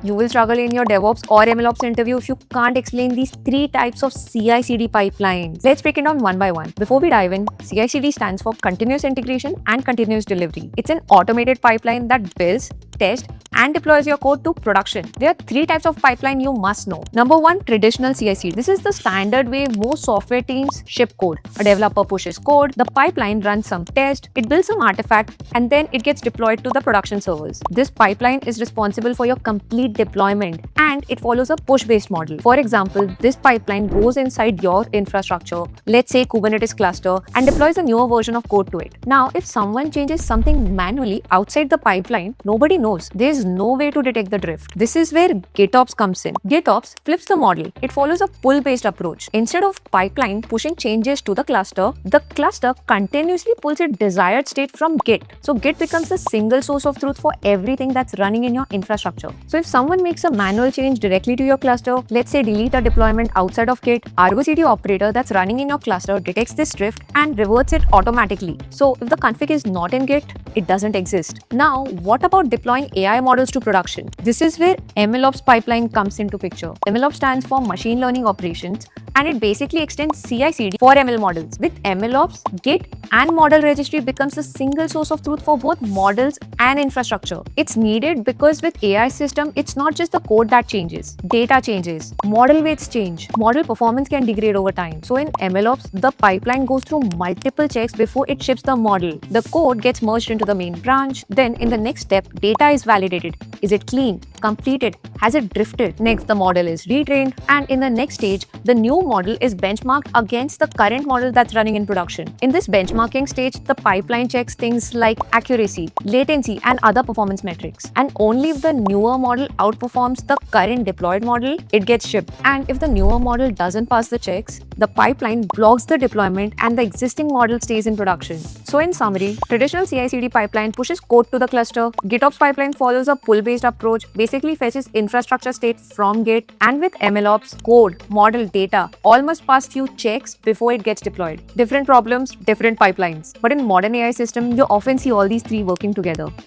You will struggle in your DevOps or MLOps interview if you can't explain these three types of CI/CD pipelines. Let's break it down one by one. Before we dive in, CI/CD stands for Continuous Integration and Continuous Delivery. It's an automated pipeline that builds, tests, and deploys your code to production. There are three types of pipeline you must know. Number one, traditional CI/CD. This is the standard way most software teams ship code. A developer pushes code, the pipeline runs some test, it builds some artifact, and then it gets deployed to the production servers. This pipeline is responsible for your complete deployment, and it follows a push-based model. For example, this pipeline goes inside your infrastructure, let's say Kubernetes cluster, and deploys a newer version of code to it. Now, if someone changes something manually outside the pipeline, nobody knows. There's no way to detect the drift. This is where GitOps comes in. GitOps flips the model. It follows a pull-based approach. Instead of pipeline pushing changes to the cluster continuously pulls its desired state from Git. So Git becomes the single source of truth for everything that's running in your infrastructure. So if someone makes a manual change directly to your cluster, let's say delete a deployment outside of Git, Argo CD operator that's running in your cluster detects this drift and reverts it automatically. So if the config is not in Git, it doesn't exist. Now, what about deploying AI models to production? This is where MLOps pipeline comes into picture. MLOps stands for Machine Learning Operations, and it basically extends CI/CD for ML models. With MLOps, Git and model registry becomes a single source of truth for both models and infrastructure. It's needed because with AI system, it's not just the code that changes. Data changes, model weights change, model performance can degrade over time. So in MLOps, the pipeline goes through multiple checks before it ships the model. The code gets merged into the main branch. Then in the next step, data is validated. Is it clean? Completed? Has it drifted? Next, the model is retrained, and in the next stage, the new model is benchmarked against the current model that's running in production. In this benchmarking stage, the pipeline checks things like accuracy, latency, and other performance metrics. And only if the newer model outperforms the current deployed model, it gets shipped. And if the newer model doesn't pass the checks, the pipeline blocks the deployment and the existing model stays in production. So in summary, traditional CI/CD pipeline pushes code to the cluster. GitOps pipeline follows a pull-based approach, basically fetches infrastructure state from Git, and with MLOps, code, model, data all must pass few checks before it gets deployed. Different problems, different pipelines. But in modern AI system, you often see all these three working together.